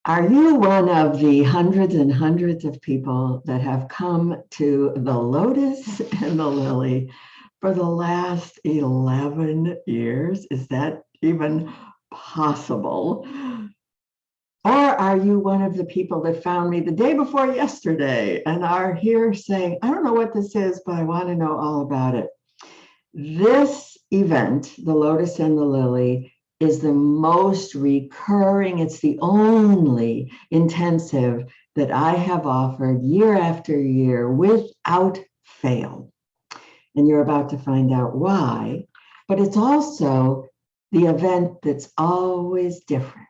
Are you one of the hundreds and hundreds of people that have come to the Lotus and the Lily for the last 11 years? Is that even possible? Or are you one of the people that found me the day before yesterday and are here saying, I don't know what this is, but I want to know all about it? This event, the Lotus and the Lily, is the most recurring, it's the only intensive that I have offered year after year without fail. And you're about to find out why. But it's also the event that's always different.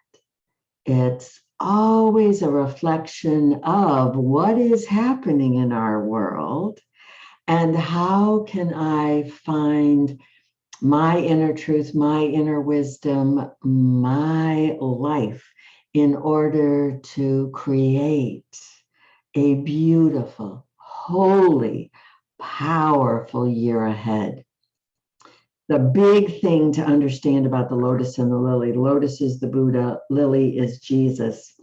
It's always a reflection of what is happening in our world and how can I find my inner truth, my inner wisdom, my life in order to create a beautiful, holy, powerful year ahead. The big thing to understand about the lotus and the lily, lotus is the Buddha, lily is Jesus.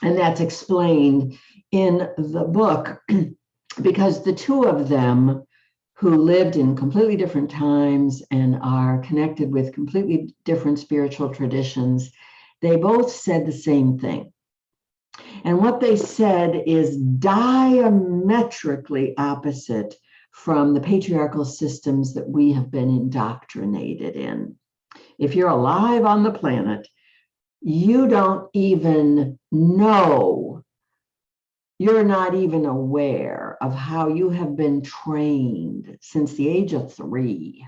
And that's explained in the book because the two of them who lived in completely different times and are connected with completely different spiritual traditions, they both said the same thing. And what they said is diametrically opposite from the patriarchal systems that we have been indoctrinated in. If you're alive on the planet, you don't even know, you're not even aware of how you have been trained since the age of 3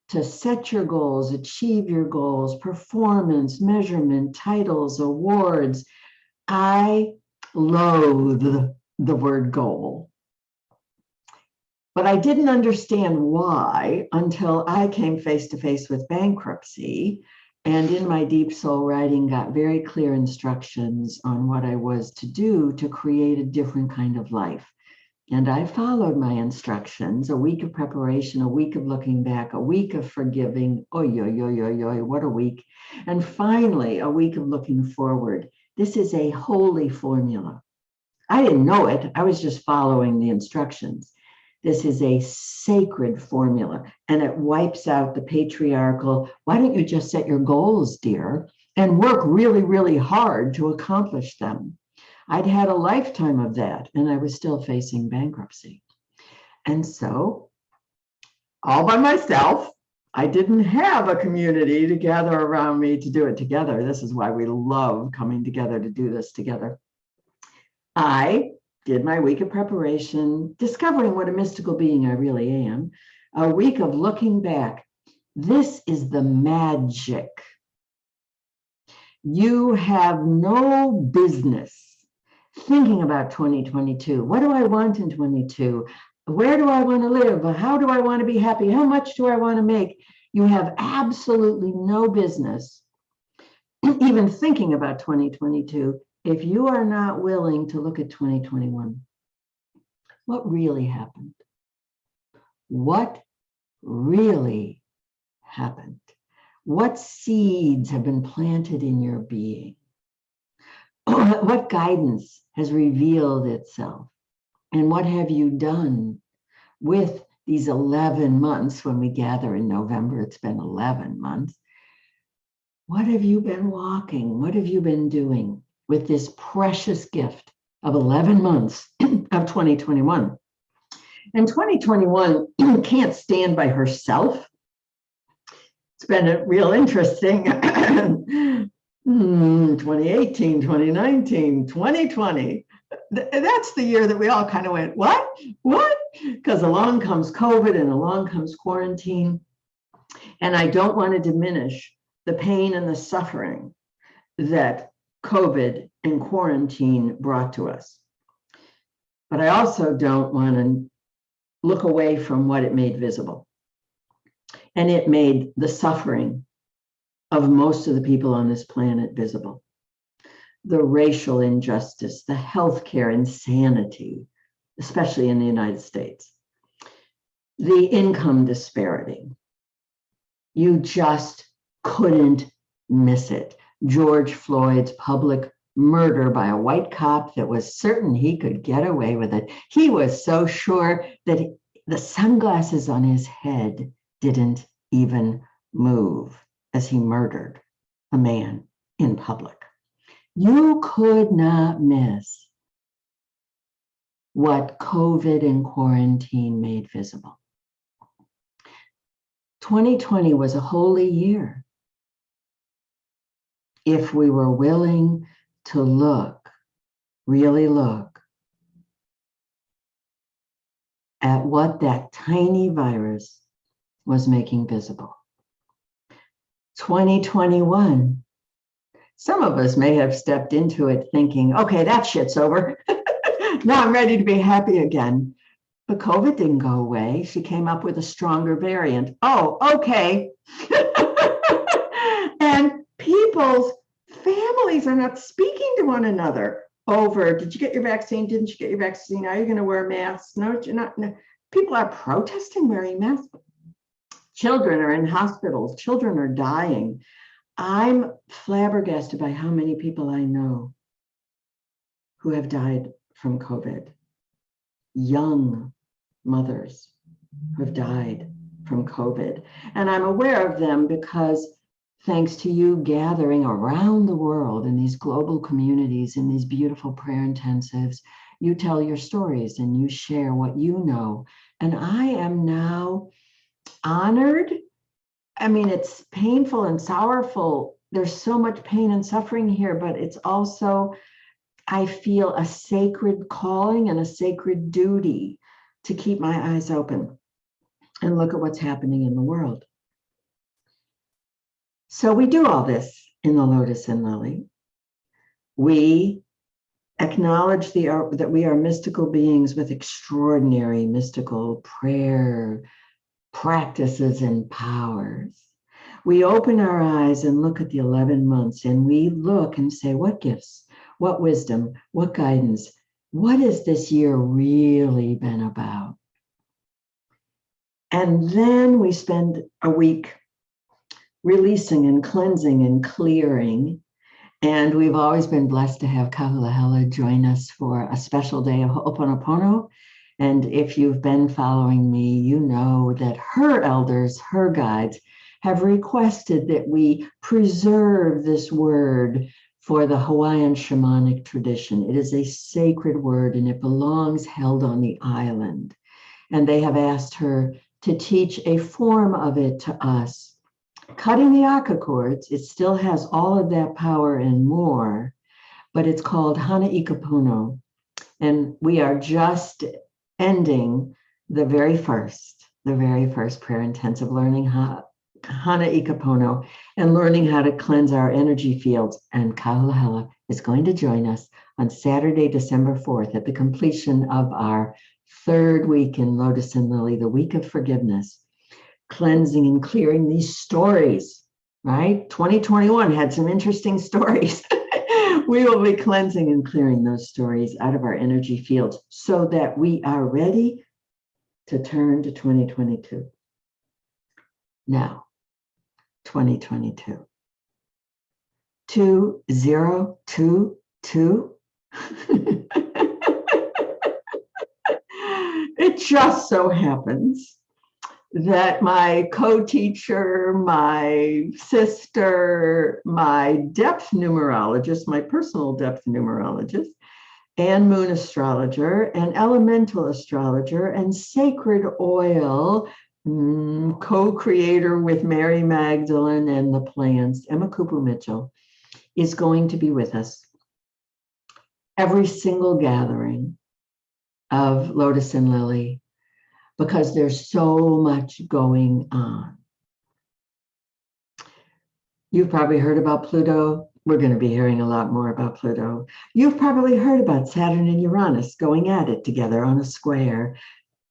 to set your goals, achieve your goals, performance, measurement, titles, awards. I loathe the word goal. But I didn't understand why until I came face to face with bankruptcy. And in my deep soul writing, got very clear instructions on what I was to do to create a different kind of life. And I followed my instructions, a week of preparation, a week of looking back, a week of forgiving. Oy, oy, oy, oy, oy, what a week. And finally, a week of looking forward. This is a holy formula. I didn't know it. I was just following the instructions. This is a sacred formula, and it wipes out the patriarchal, why don't you just set your goals, dear, and work really, really hard to accomplish them? I'd had a lifetime of that, and I was still facing bankruptcy. And so, all by myself, I didn't have a community to gather around me to do it together. This is why we love coming together to do this together. I did my week of preparation, discovering what a mystical being I really am, a week of looking back. This is the magic. You have no business thinking about 2022. What do I want in 22? Where do I want to live? How do I want to be happy? How much do I want to make? You have absolutely no business even thinking about 2022 if you are not willing to look at 2021. What really happened? What really happened? What seeds have been planted in your being? What guidance has revealed itself? And what have you done with these 11 months? When we gather in November, it's been 11 months. What have you been walking? What have you been doing with this precious gift of 11 months of 2021? And 2021 can't stand by herself. It's been a real interesting 2018, 2019, 2020. That's the year that we all kind of went, what? Because along comes COVID and along comes quarantine. And I don't want to diminish the pain and the suffering that COVID and quarantine brought to us. But I also don't want to look away from what it made visible. And it made the suffering of most of the people on this planet visible. The racial injustice, the healthcare insanity, especially in the United States, the income disparity. You just couldn't miss it. George Floyd's public murder by a white cop that was certain he could get away with it. He was so sure that the sunglasses on his head didn't even move as he murdered a man in public. You could not miss what COVID and quarantine made visible. 2020 was a holy year if we were willing to look, really look, at what that tiny virus was making visible. 2021, some of us may have stepped into it thinking, okay, that shit's over. Now I'm ready to be happy again. But COVID didn't go away. She came up with a stronger variant. Oh, okay. And people's families are not speaking to one another over, did you get your vaccine? Didn't you get your vaccine? Are you going to wear masks? No, you're not. No. People are protesting wearing masks. Children are in hospitals. Children are dying. I'm flabbergasted by how many people I know who have died from COVID. Young mothers who have died from COVID. And I'm aware of them because thanks to you gathering around the world in these global communities, in these beautiful prayer intensives, you tell your stories and you share what you know. And I am now honored. I mean, it's painful and sorrowful. There's so much pain and suffering here, but it's also, I feel a sacred calling and a sacred duty to keep my eyes open and look at what's happening in the world. So we do all this in the Lotus and Lily. We acknowledge that we are mystical beings with extraordinary mystical prayer practices and powers. We open our eyes and look at the 11 months and we look and say, what gifts, what wisdom, what guidance, what has this year really been about? And then we spend a week releasing and cleansing and clearing. And we've always been blessed to have Kahalahela join us for a special day of Ho'oponopono. And if you've been following me, you know that her elders, her guides, have requested that we preserve this word for the Hawaiian shamanic tradition. It is a sacred word and it belongs held on the island. And they have asked her to teach a form of it to us. Cutting the aka cords, it still has all of that power and more, but it's called Hana Ikapuno. And we are just ending the very first prayer intensive, learning Hana Ikapuno and learning how to cleanse our energy fields. And Kahalahela is going to join us on Saturday, December 4th at the completion of our third week in Lotus and Lily, the week of forgiveness. Cleansing and clearing these stories, right? 2021 had some interesting stories. We will be cleansing and clearing those stories out of our energy fields so that we are ready to turn to 2022. Now, 2022. 2022. It just so happens that my co-teacher, my sister, my depth numerologist, my personal depth numerologist, and moon astrologer, and elemental astrologer, and sacred oil co-creator with Mary Magdalene and the plants, Emma Cooper Mitchell, is going to be with us every single gathering of Lotus and Lily, because there's so much going on. You've probably heard about Pluto. We're going to be hearing a lot more about Pluto. You've probably heard about Saturn and Uranus going at it together on a square.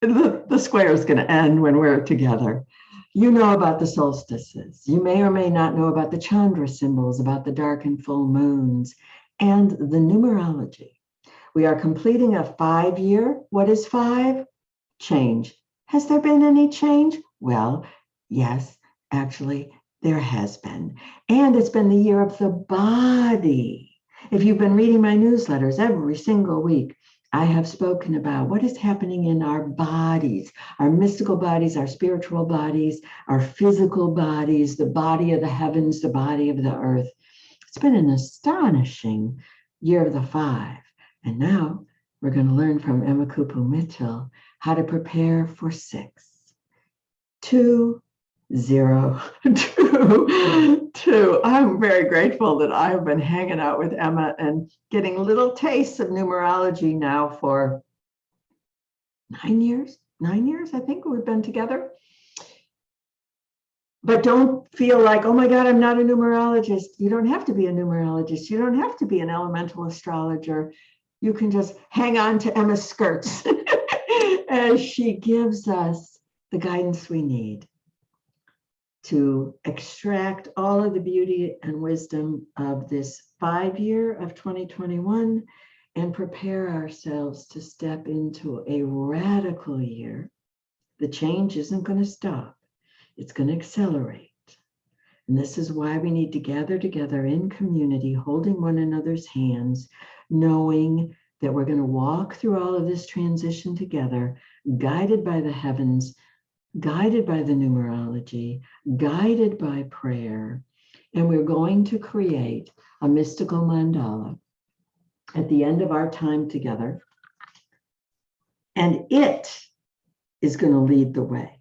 The square is going to end when we're together. You know about the solstices. You may or may not know about the Chandra symbols, about the dark and full moons, and the numerology. We are completing a 5-year. What is 5? Change. Has there been any change? Well, yes, actually, there has been. And it's been the year of the body. If you've been reading my newsletters every single week, I have spoken about what is happening in our bodies, our mystical bodies, our spiritual bodies, our physical bodies, the body of the heavens, the body of the earth. It's been an astonishing year of the 5. And now we're going to learn from Emma Kupu Mitchell how to prepare for 6. 2, 0, 2, 2. I'm very grateful that I have been hanging out with Emma and getting little tastes of numerology now for 9 years. 9 years, I think we've been together. But don't feel like, oh my God, I'm not a numerologist. You don't have to be a numerologist. You don't have to be an elemental astrologer. You can just hang on to Emma's skirts as she gives us the guidance we need to extract all of the beauty and wisdom of this 5-year of 2021 and prepare ourselves to step into a radical year. The change isn't going to stop. It's going to accelerate. And this is why we need to gather together in community, holding one another's hands, knowing that we're going to walk through all of this transition together, guided by the heavens, guided by the numerology, guided by prayer. And we're going to create a mystical mandala at the end of our time together. And it is going to lead the way.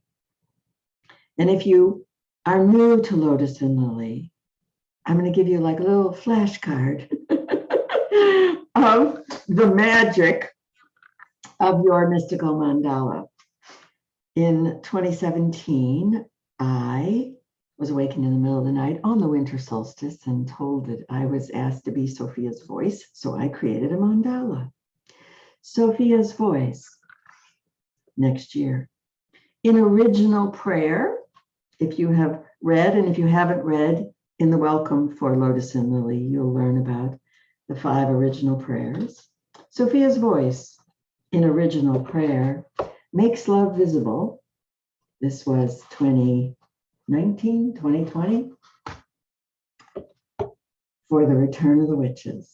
And if you are new to Lotus and Lily, I'm going to give you like a little flashcard of the magic of your mystical mandala. In 2017, I was awakened in the middle of the night on the winter solstice and told that I was asked to be Sophia's voice. So I created a mandala. Sophia's voice next year. In original prayer, if you have read, and if you haven't read in the Welcome for Lotus and Lily, you'll learn about the 5 original prayers. Sophia's voice in original prayer makes love visible. This was 2019, 2020, for the return of the witches.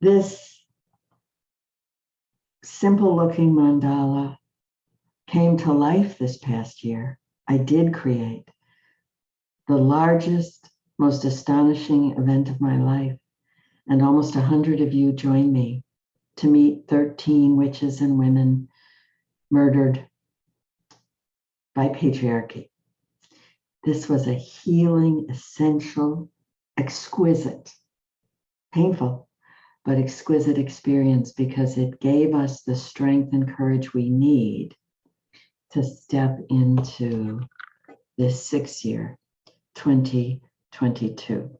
This simple looking mandala came to life this past year. I did create the largest, most astonishing event of my life. And almost 100 of you joined me to meet 13 witches and women murdered by patriarchy. This was a healing, essential, exquisite, painful, but exquisite experience because it gave us the strength and courage we need to step into this 6th year, 2022.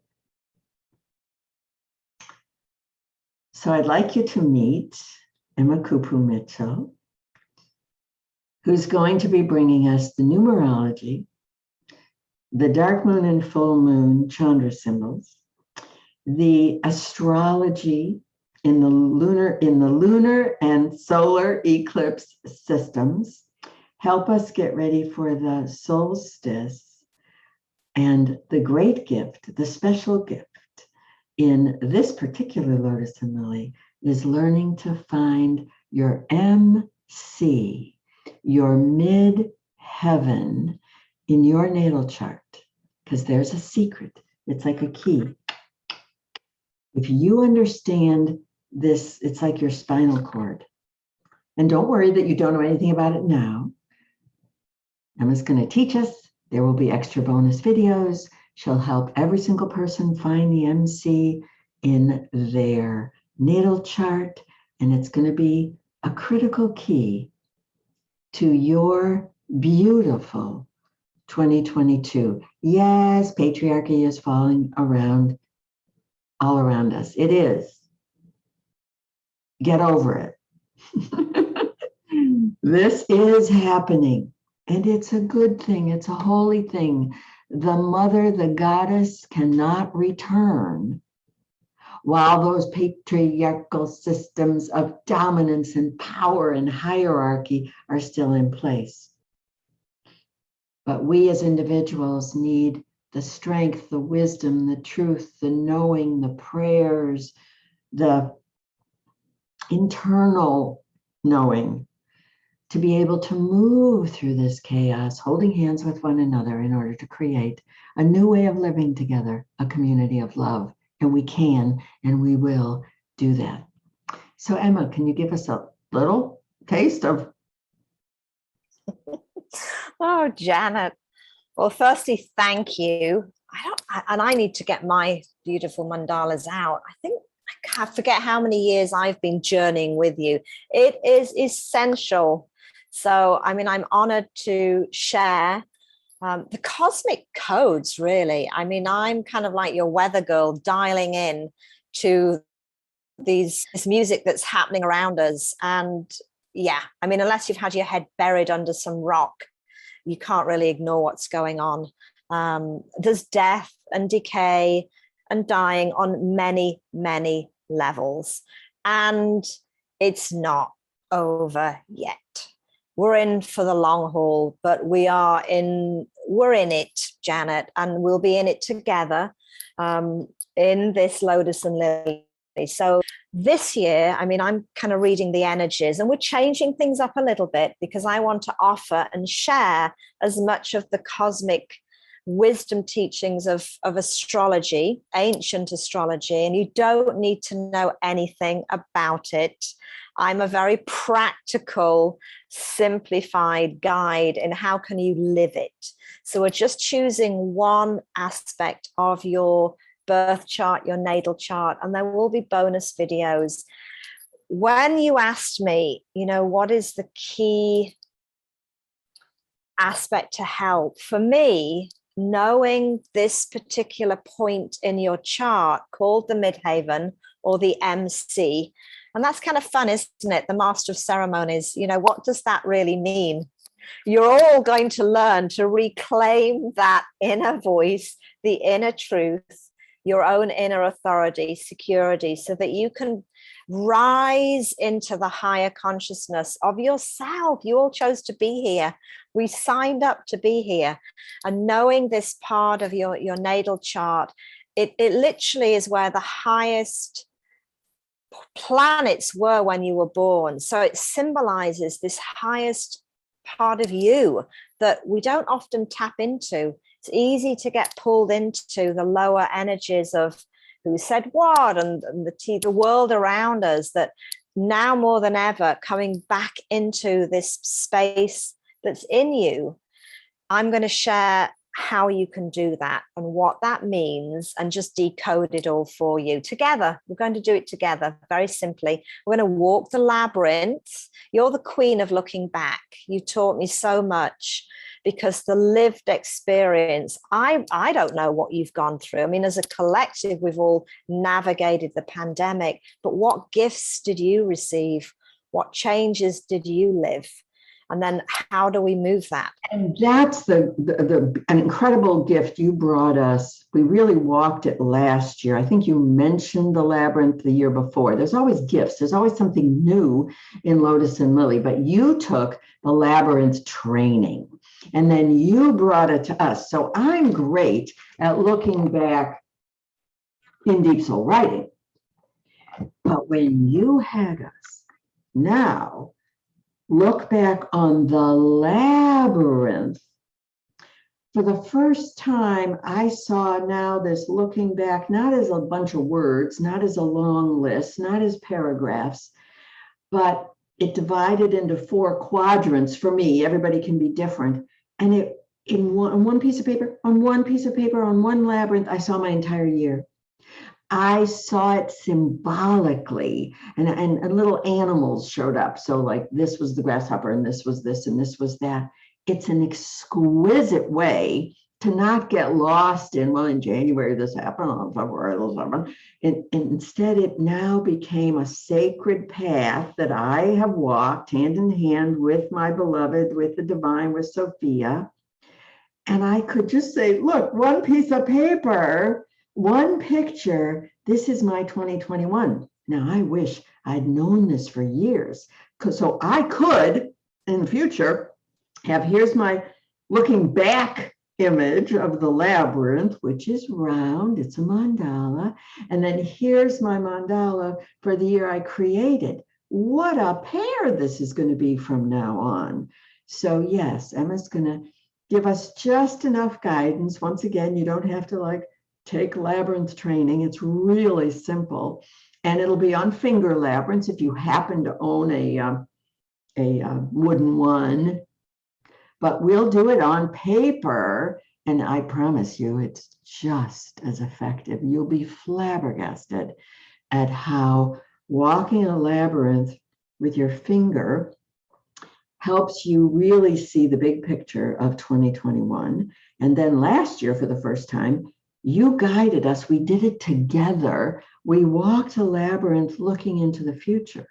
So I'd like you to meet Emma Kupu Mitchell, who's going to be bringing us the numerology, the dark moon and full moon Chandra symbols, the astrology in the lunar and solar eclipse systems, help us get ready for the solstice, and the great gift, the special gift in this particular Lotus and Lily is learning to find your MC, your mid-heaven in your natal chart, because there's a secret. It's like a key. If you understand this, it's like your spinal cord. And don't worry that you don't know anything about it now. Emma's going to teach us. There will be extra bonus videos. She'll help every single person find the MC in their natal chart. And it's going to be a critical key to your beautiful 2022. Yes, patriarchy is falling around, all around us. It is. Get over it. This is happening. And it's a good thing. It's a holy thing. The mother, the goddess, cannot return while those patriarchal systems of dominance and power and hierarchy are still in place. But we as individuals need the strength, the wisdom, the truth, the knowing, the prayers, the internal knowing to be able to move through this chaos, holding hands with one another in order to create a new way of living together, a community of love. And we can and we will do that. So Emma, can you give us a little taste of? Oh, Janet. Well, firstly, thank you. I need to get my beautiful mandalas out. I think I forget how many years I've been journeying with you. It is essential. So, I mean, I'm honored to share the cosmic codes, really. I mean, I'm kind of like your weather girl dialing in to this music that's happening around us. And yeah, I mean, unless you've had your head buried under some rock, you can't really ignore what's going on. There's death and decay and dying on many, many levels. And it's not over yet. We're in for the long haul, but we're in it, Janet, and we'll be in it together in this Lotus and Lily. So this year, I mean, I'm kind of reading the energies and we're changing things up a little bit because I want to offer and share as much of the cosmic wisdom teachings of astrology, ancient astrology, and you don't need to know anything about it. I'm a very practical, simplified guide in how can you live it. So we're just choosing one aspect of your birth chart, your natal chart, and there will be bonus videos. When you asked me, you know, what is the key aspect to help? For me, knowing this particular point in your chart called the midhaven or the MC, and that's kind of fun, isn't it? The master of ceremonies, you know, what does that really mean? You're all going to learn to reclaim that inner voice, the inner truth, your own inner authority, security, so that you can rise into the higher consciousness of yourself. You all chose to be here. We signed up to be here. And knowing this part of your natal chart, it literally is where the highest planets were when you were born. So it symbolizes this highest part of you that we don't often tap into. It's easy to get pulled into the lower energies of who said what and the world around us, that now more than ever coming back into this space that's in you. I'm going to share how you can do that and what that means and just decode it all for you together. We're going to do it together very simply. We're going to walk the labyrinth. You're the queen of looking back. You taught me so much because the lived experience, I don't know what you've gone through. I mean, as a collective, we've all navigated the pandemic, but what gifts did you receive? What changes did you live? And then how do we move that? And that's an incredible gift you brought us. We really walked it last year. I think you mentioned the labyrinth the year before. There's always gifts. There's always something new in Lotus and Lily, but you took the labyrinth training and then you brought it to us. So I'm great at looking back in deep soul writing. But when you had us now, look back on the labyrinth. For the first time, I saw now this looking back, not as a bunch of words, not as a long list, not as paragraphs, but it divided into 4 quadrants for me. Everybody can be different. And it on one piece of paper, on one labyrinth, I saw my entire year. I saw it symbolically, and little animals showed up. So like this was the grasshopper, and this was this, and this was that. It's an exquisite way to not get lost in, well, in January this happened, on February this happened. And instead, it now became a sacred path that I have walked hand in hand with my beloved, with the divine, with Sophia. And I could just say, look, one piece of paper, one picture, this is my 2021. Now, I wish I'd known this for years, so I could, in the future, have, here's my looking back image of the labyrinth, which is round. It's a mandala. And then here's my mandala for the year I created. What a pair this is going to be from now on. So yes, Emma's going to give us just enough guidance. Once again, you don't have to like take labyrinth training. It's really simple. And it'll be on finger labyrinths if you happen to own a wooden one. But we'll do it on paper. And I promise you, it's just as effective. You'll be flabbergasted at how walking a labyrinth with your finger helps you really see the big picture of 2021. And then last year, for the first time, you guided us. We did it together. We walked a labyrinth looking into the future.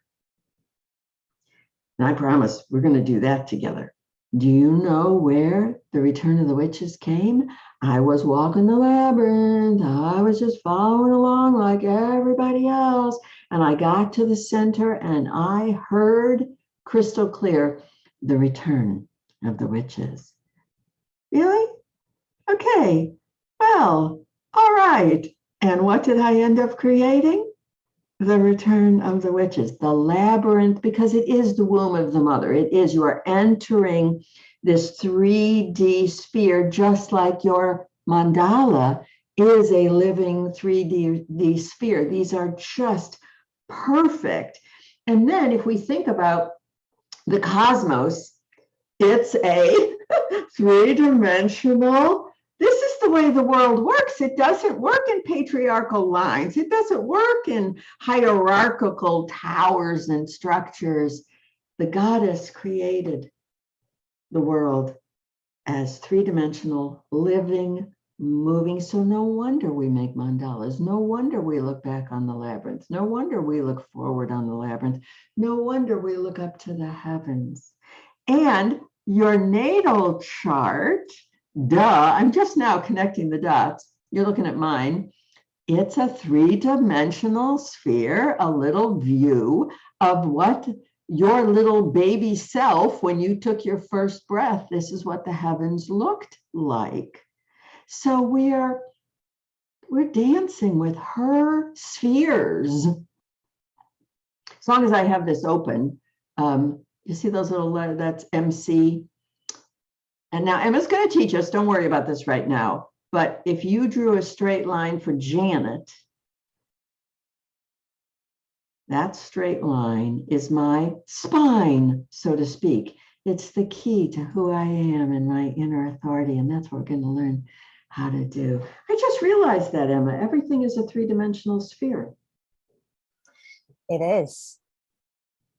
And I promise we're going to do that together. Do you know where the Return of the Witches came? I was walking the labyrinth. I was just following along like everybody else. And I got to the center and I heard crystal clear, the Return of the Witches. Really? Okay. Well, all right. And what did I end up creating? The Return of the Witches, the labyrinth, because it is the womb of the mother. It is, you are entering this 3D sphere, just like your mandala is a living 3D sphere. These are just perfect. And then if we think about the cosmos, it's a three-dimensional. This is the way the world works. It doesn't work in patriarchal lines. It doesn't work in hierarchical towers and structures. The goddess created the world as three-dimensional, living, moving. So no wonder we make mandalas. No wonder we look back on the labyrinth. No wonder we look forward on the labyrinth. No wonder we look up to the heavens. And your natal chart, duh, I'm just now connecting the dots. You're looking at mine. It's a three-dimensional sphere, a little view of what your little baby self, when you took your first breath, this is what the heavens looked like. So we're dancing with her spheres. As long as I have this open, you see those little letters, that's MC. And now Emma's going to teach us, don't worry about this right now, but if you drew a straight line for Janet, that straight line is my spine, so to speak. It's the key to who I am and my inner authority, and that's what we're going to learn how to do. I just realized that, Emma, everything is a three-dimensional sphere. It is.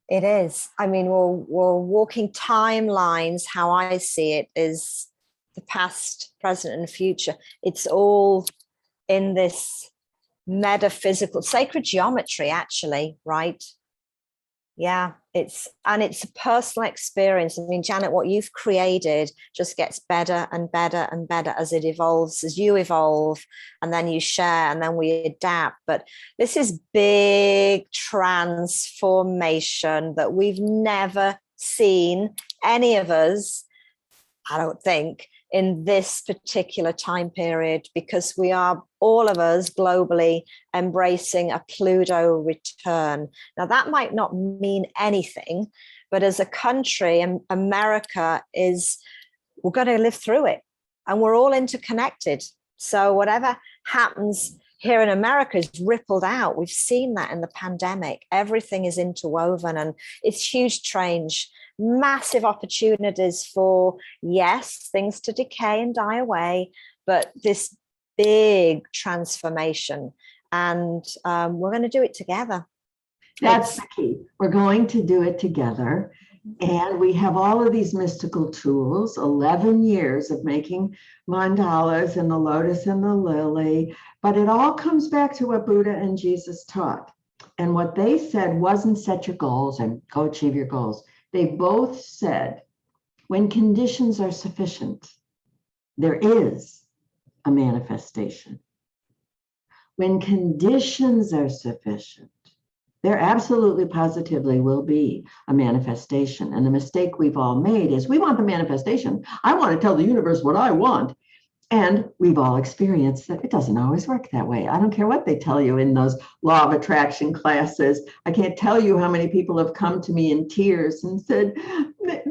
It is. I mean, we're walking timelines. How I see it is the past, present, and future. It's all in this metaphysical, sacred geometry, actually, right? Yeah, it's a personal experience. I mean, Janet, what you've created just gets better and better and better as it evolves, as you evolve, and then you share, and then we adapt. But this is big transformation that we've never seen, any of us, I don't think, in this particular time period, because we are, all of us globally, embracing a Pluto return. Now, that might not mean anything, but as a country, America we're going to live through it, and we're all interconnected. So whatever happens here in America is rippled out. We've seen that in the pandemic. Everything is interwoven, and it's huge change. Massive opportunities for, yes, things to decay and die away, but this big transformation, and we're going to do it together. That's the key. We're going to do it together. And we have all of these mystical tools, 11 years of making mandalas and the Lotus and the Lily, but it all comes back to what Buddha and Jesus taught. And what they said wasn't set your goals and go achieve your goals. They both said, when conditions are sufficient, there is a manifestation. When conditions are sufficient, there absolutely positively will be a manifestation. And the mistake we've all made is we want the manifestation. I want to tell the universe what I want. And we've all experienced that it doesn't always work that way. I don't care what they tell you in those law of attraction classes. I can't tell you how many people have come to me in tears and said, I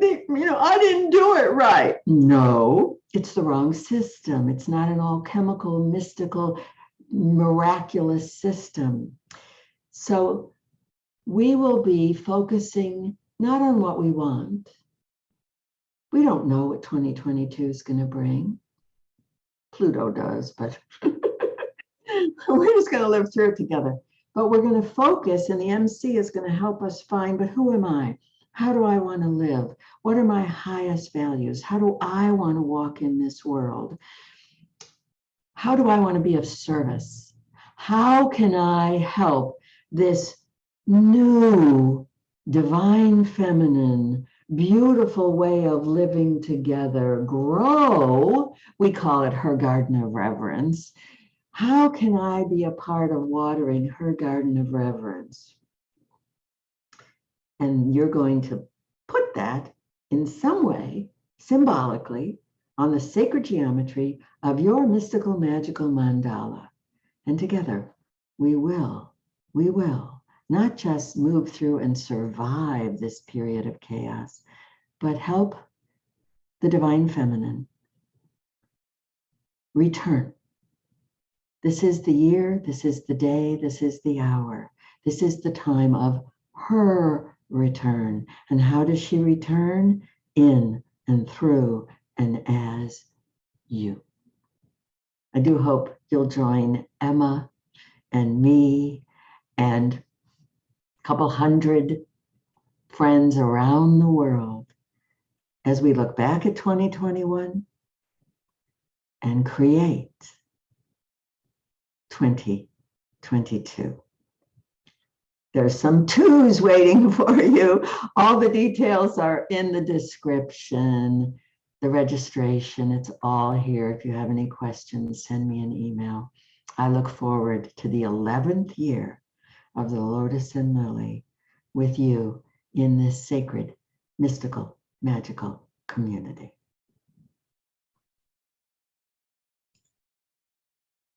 didn't do it right. No, it's the wrong system. It's not an alchemical, mystical, miraculous system. So we will be focusing not on what we want. We don't know what 2022 is going to bring. Pluto does, but we're just going to live through it together. But we're going to focus, and the MC is going to help us find, but who am I? How do I want to live? What are my highest values? How do I want to walk in this world? How do I want to be of service? How can I help this new divine feminine, beautiful way of living together grow? We call it her garden of reverence. How can I be a part of watering her garden of reverence? And you're going to put that in some way, symbolically, on the sacred geometry of your mystical, magical mandala. And together, we will not just move through and survive this period of chaos, but help the divine feminine return. This is the year, this is the day, this is the hour. This is the time of her return. And how does she return? In and through and as you. I do hope you'll join Emma and me and a couple hundred friends around the world as we look back at 2021 and create 2022. There's some twos waiting for you. All the details are in the description, the registration, it's all here. If you have any questions, send me an email. I look forward to the 11th year of the Lotus and Lily with you in this sacred, mystical, magical community.